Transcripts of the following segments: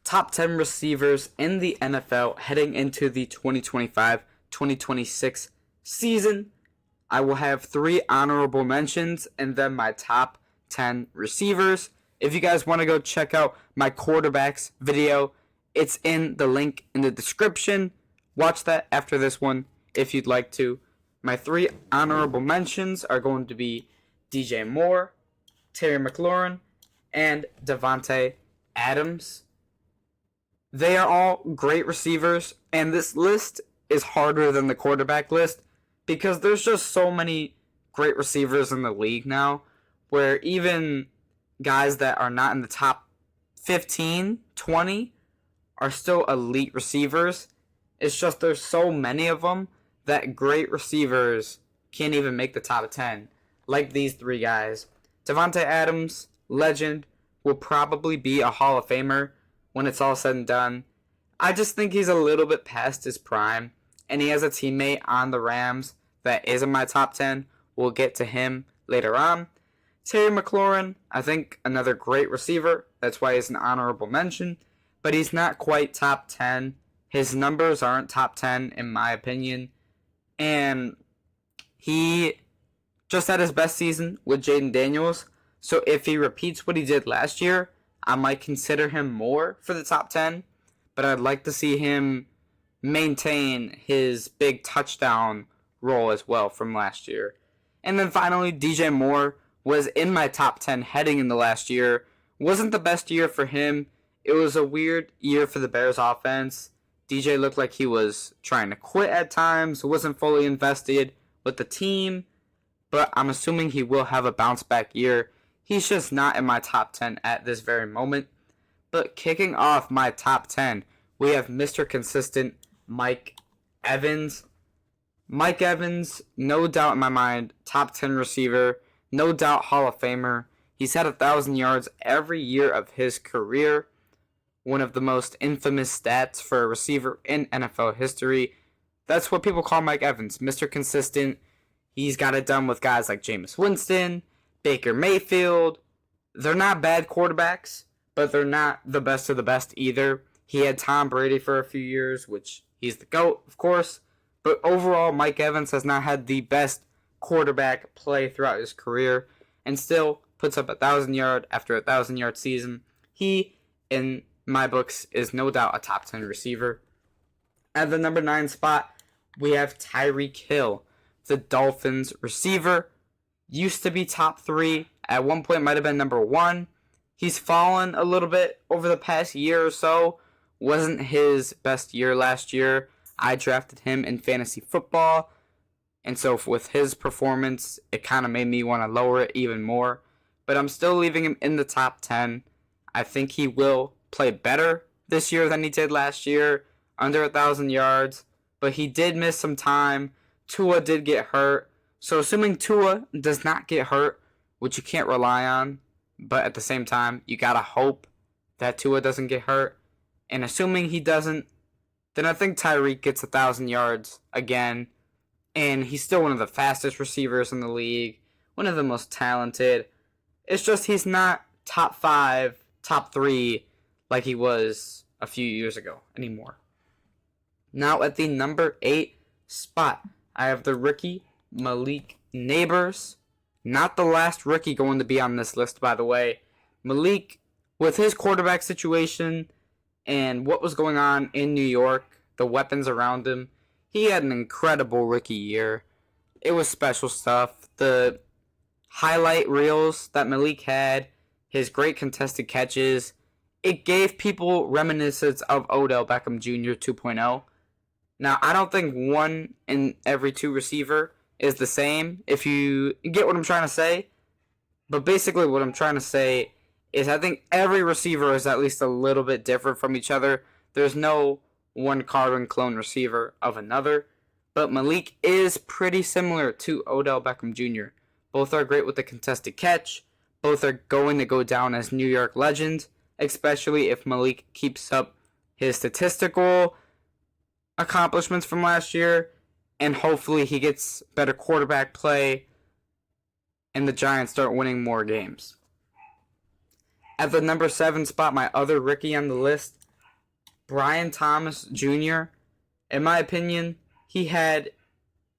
top 10 receivers in the NFL heading into the 2025-2026 season. I will have 3 honorable mentions and then my top 10 receivers. If you guys want to go check out my quarterbacks video, it's in the link in the description. Watch that after this one if you'd like to. My 3 honorable mentions are going to be DJ Moore, Terry McLaurin, and Davante Adams. They are all great receivers, and this list is harder than the quarterback list because there's just so many great receivers in the league now where even guys that are not in the top 15, 20 are still elite receivers. It's just there's so many of them that great receivers can't even make the top 10, like these 3 guys. Davante Adams, legend, will probably be a Hall of Famer when it's all said and done. I just think he's a little bit past his prime, and he has a teammate on the Rams that is in my top 10. We'll get to him later on. Terry McLaurin, I think another great receiver. That's why he's an honorable mention, but he's not quite top 10. His numbers aren't top 10 in my opinion, and he just had his best season with Jaden Daniels. So if he repeats what he did last year, I might consider him more for the top 10. But I'd like to see him maintain his big touchdown role as well from last year. And then finally, DJ Moore was in my top 10 heading into last year. Wasn't the best year for him. It was a weird year for the Bears offense. DJ looked like he was trying to quit at times, wasn't fully invested with the team, but I'm assuming he will have a bounce back year. He's just not in my top 10 at this very moment. But kicking off my top 10, we have Mr. Consistent Mike Evans. Mike Evans, no doubt in my mind, top 10 receiver, no doubt Hall of Famer. He's had 1,000 yards every year of his career. One of the most infamous stats for a receiver in NFL history. That's what people call Mike Evans, Mr. Consistent. He's got it done with guys like Jameis Winston, Baker Mayfield. They're not bad quarterbacks, but they're not the best of the best either. He had Tom Brady for a few years, which he's the GOAT, of course. But overall, Mike Evans has not had the best quarterback play throughout his career and still puts up 1,000 yard after 1,000 yard season. He, in my books, is no doubt a top 10 receiver. At the number 9 spot, we have Tyreek Hill, the Dolphins receiver. Used to be top 3. At one point might have been number 1. He's fallen a little bit over the past year or so. Wasn't his best year last year. I drafted him in fantasy football. And so with his performance, it kind of made me want to lower it even more. But I'm still leaving him in the top 10. I think he will play better this year than he did last year. Under 1,000 yards. But he did miss some time. Tua did get hurt. So assuming Tua does not get hurt, which you can't rely on, but at the same time, you gotta hope that Tua doesn't get hurt. And assuming he doesn't, then I think Tyreek gets 1,000 yards again. And he's still one of the fastest receivers in the league. One of the most talented. It's just he's not top 5, top 3 like he was a few years ago anymore. Now at the number 8 spot, I have the rookie Malik Nabers. Not the last rookie going to be on this list, by the way. Malik, with his quarterback situation and what was going on in New York, the weapons around him, he had an incredible rookie year. It was special stuff. The highlight reels that Malik had, his great contested catches, it gave people reminiscence of Odell Beckham Jr. 2.0. Now, I don't think 1 in every 2 receiver is the same, if you get what I'm trying to say. But basically what I'm trying to say is I think every receiver is at least a little bit different from each other. There's no one carbon clone receiver of another. But Malik is pretty similar to Odell Beckham Jr. Both are great with the contested catch. Both are going to go down as New York legends, especially if Malik keeps up his statistical accomplishments from last year, and hopefully he gets better quarterback play and the Giants start winning more games. At the number 7 spot, my other rookie on the list, Brian Thomas Jr., in my opinion, he had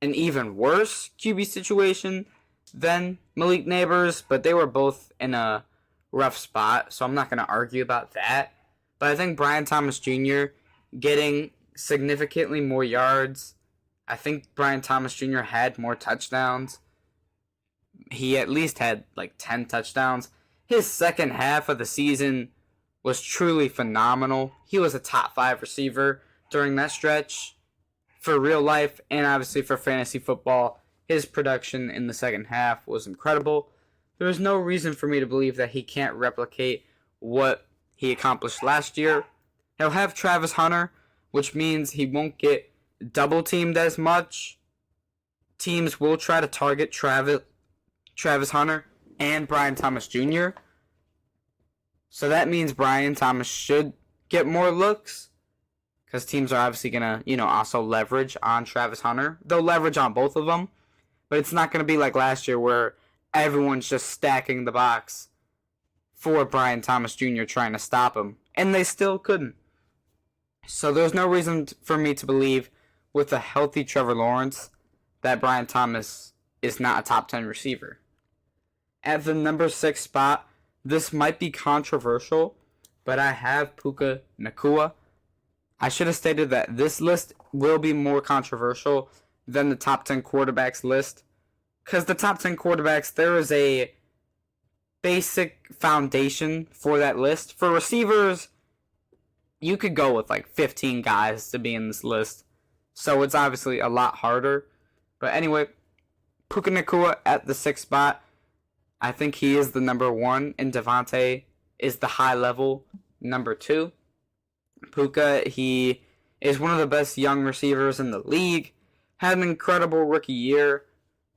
an even worse QB situation than Malik Nabers, but they were both in a rough spot, so I'm not going to argue about that. But I think Brian Thomas Jr. getting significantly more yards. I think Brian Thomas Jr. had more touchdowns. He at least had like 10 touchdowns. His second half of the season was truly phenomenal. He was a top 5 receiver during that stretch for real life and obviously for fantasy football. His production in the second half was incredible. There is no reason for me to believe that he can't replicate what he accomplished last year. He'll have Travis Hunter, which means he won't get double teamed as much. Teams will try to target Travis Hunter and Brian Thomas Jr. So that means Brian Thomas should get more looks because teams are obviously going to, also leverage on Travis Hunter. They'll leverage on both of them, but it's not going to be like last year where everyone's just stacking the box for Brian Thomas Jr. trying to stop him, and they still couldn't. So there's no reason for me to believe with a healthy Trevor Lawrence that Brian Thomas is not a top 10 receiver. At the number 6 spot, this might be controversial, but I have Puka Nacua. I should have stated that this list will be more controversial than the top 10 quarterbacks list, because the top 10 quarterbacks, there is a basic foundation for that list. For receivers, you could go with like 15 guys to be in this list, so it's obviously a lot harder. But anyway, Puka Nacua at the 6th spot. I think he is the number 1, and Devontae is the high-level number 2. Puka, he is one of the best young receivers in the league. Had an incredible rookie year.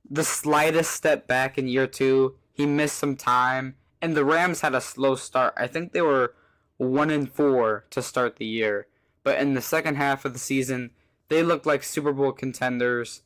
The slightest step back in year 2. He missed some time, and the Rams had a slow start. I think they were 1-4 to start the year. But in the second half of the season, they looked like Super Bowl contenders.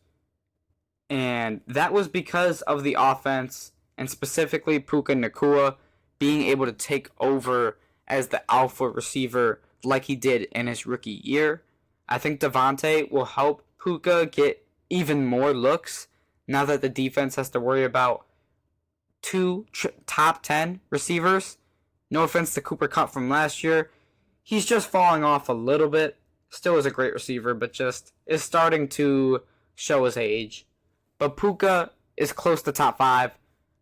And that was because of the offense, and specifically Puka Nacua being able to take over as the alpha receiver like he did in his rookie year. I think Devontae will help Puka get even more looks now that the defense has to worry about 2 top 10 receivers. No offense to Cooper Kupp from last year. He's just falling off a little bit. Still is a great receiver, but just is starting to show his age. But Puka is close to top 5.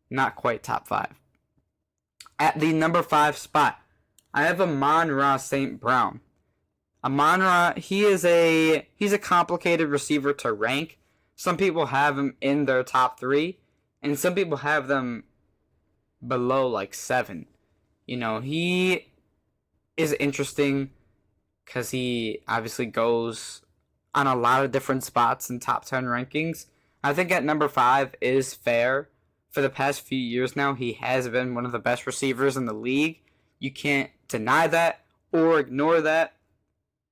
Not quite top 5. At the number 5 spot, I have Amon-Ra St. Brown. Amon-Ra, he's a complicated receiver to rank. Some people have him in their top 3, and some people have them below like 7. He is interesting because he obviously goes on a lot of different spots in top 10 rankings. I think at number 5 is fair. For the past few years now, he has been one of the best receivers in the league. You can't deny that or ignore that.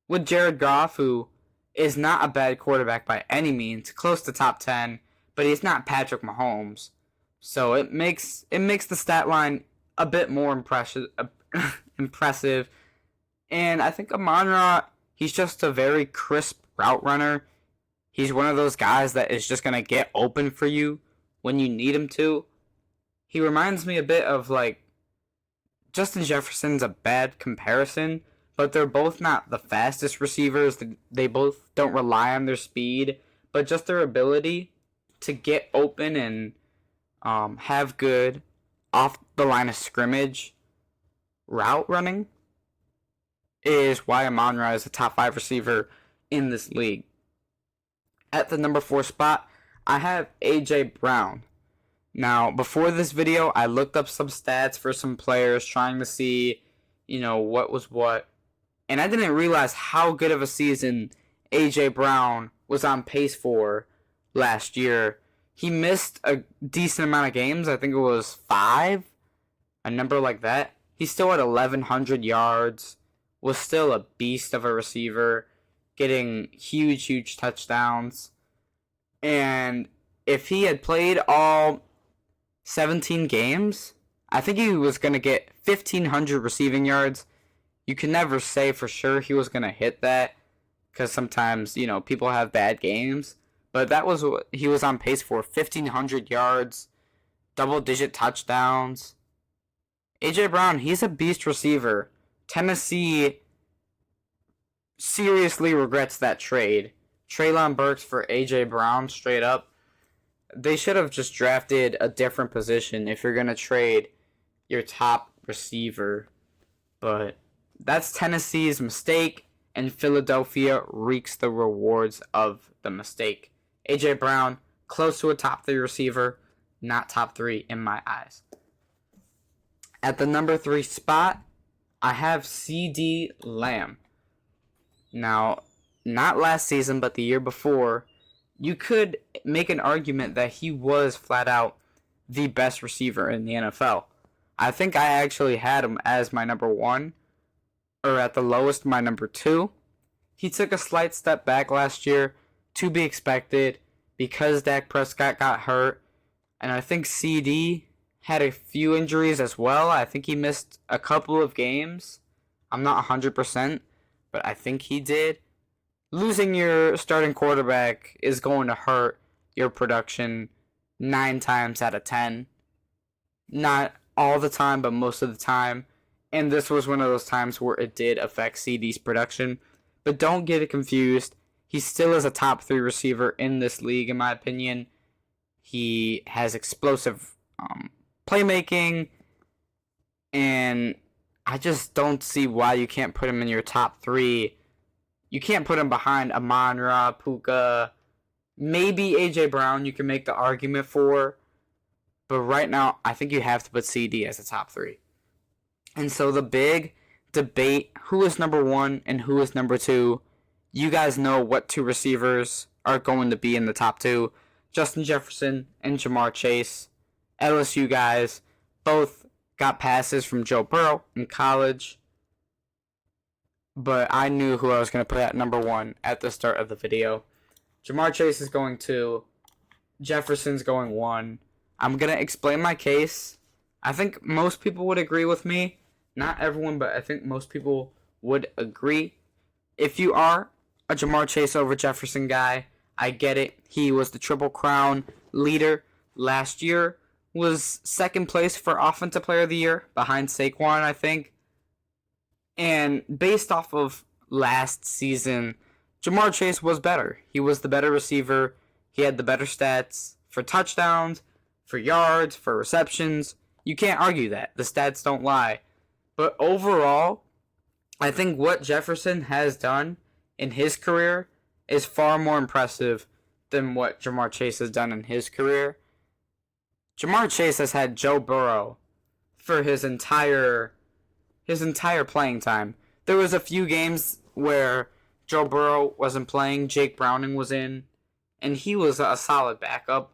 With Jared Goff, who is not a bad quarterback by any means, close to top 10, but he's not Patrick Mahomes. So it makes the stat line a bit more impressive. And I think Amon-Ra, he's just a very crisp route runner. He's one of those guys that is just going to get open for you when you need him to. He reminds me a bit of like Justin Jefferson's a bad comparison, but they're both not the fastest receivers. They both don't rely on their speed, but just their ability to get open and have good off the line of scrimmage route running is why Amon-Ra is a top 5 receiver in this league. At the number 4 spot, I have A.J. Brown. Now, before this video, I looked up some stats for some players trying to see, what was what. And I didn't realize how good of a season A.J. Brown was on pace for last year. He missed a decent amount of games. I think it was 5, a number like that. He still had 1,100 yards, was still a beast of a receiver, getting huge touchdowns. And if he had played all 17 games, I think he was going to get 1,500 receiving yards You can never say for sure he was going to hit that because sometimes, people have bad games. But that was what he was on pace for: 1,500 yards, double-digit touchdowns. A.J. Brown, he's a beast receiver. Tennessee seriously regrets that trade. Treylon Burks for A.J. Brown, straight up. They should have just drafted a different position if you're going to trade your top receiver. But that's Tennessee's mistake, and Philadelphia reaps the rewards of the mistake. A.J. Brown, close to a top 3 receiver, not top 3 in my eyes. At the number 3 spot, I have CeeDee Lamb. Now, not last season, but the year before, you could make an argument that he was flat out the best receiver in the NFL. I think I actually had him as my number 1, or at the lowest, my number 2. He took a slight step back last year, to be expected, because Dak Prescott got hurt, and I think CD had a few injuries as well. I think he missed a couple of games. I'm not 100%, but I think he did. Losing your starting quarterback is going to hurt your production 9 times out of 10. Not all the time, but most of the time. And this was one of those times where it did affect CD's production. But don't get it confused. He still is a top 3 receiver in this league, in my opinion. He has explosive playmaking. And I just don't see why you can't put him in your top 3. You can't put him behind Amon-Ra, Puka, maybe A.J. Brown you can make the argument for. But right now, I think you have to put CD as a top 3. And so the big debate, who is number 1 and who is number 2, you guys know what 2 receivers are going to be in the top 2. Justin Jefferson and Ja'Marr Chase. LSU guys, both got passes from Joe Burrow in college. But I knew who I was going to put at number 1 at the start of the video. Ja'Marr Chase is going 2. Jefferson's going 1. I'm going to explain my case. I think most people would agree with me. Not everyone, but I think most people would agree. If you are a Ja'Marr Chase over Jefferson guy, I get it. He was the Triple Crown leader last year. Was second place for Offensive Player of the Year behind Saquon, I think. And based off of last season, Ja'Marr Chase was better. He was the better receiver. He had the better stats for touchdowns, for yards, for receptions. You can't argue that. The stats don't lie. But overall, I think what Jefferson has done in his career is far more impressive than what Ja'Marr Chase has done in his career. Ja'Marr Chase has had Joe Burrow for his entire playing time. There was a few games where Joe Burrow wasn't playing, Jake Browning was in, and he was a solid backup.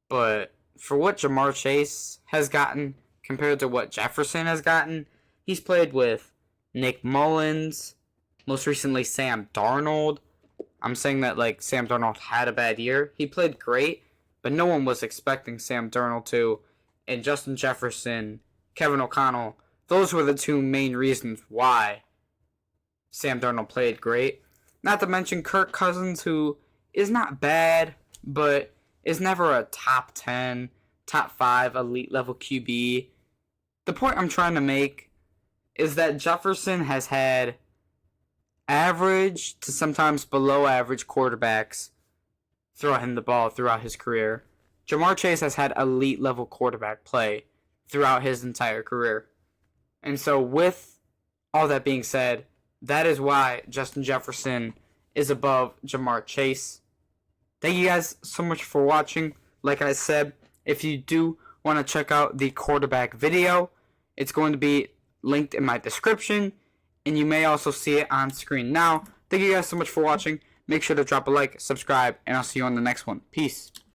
But for what Ja'Marr Chase has gotten compared to what Jefferson has gotten, he's played with Nick Mullins, most recently Sam Darnold. I'm saying that like Sam Darnold had a bad year. He played great, but no one was expecting Sam Darnold to. And Justin Jefferson, Kevin O'Connell, those were the 2 main reasons why Sam Darnold played great. Not to mention Kirk Cousins, who is not bad, but is never a top 10, top 5 elite level QB. The point I'm trying to make is that Jefferson has had average to sometimes below average quarterbacks throw him the ball throughout his career. Ja'Marr Chase has had elite level quarterback play throughout his entire career. And so with all that being said, that is why Justin Jefferson is above Ja'Marr Chase. Thank you guys so much for watching. Like I said, if you do want to check out the quarterback video, it's going to be linked in my description, and you may also see it on screen now. Thank you guys so much for watching. Make sure to drop a like, subscribe, and I'll see you on the next one. Peace.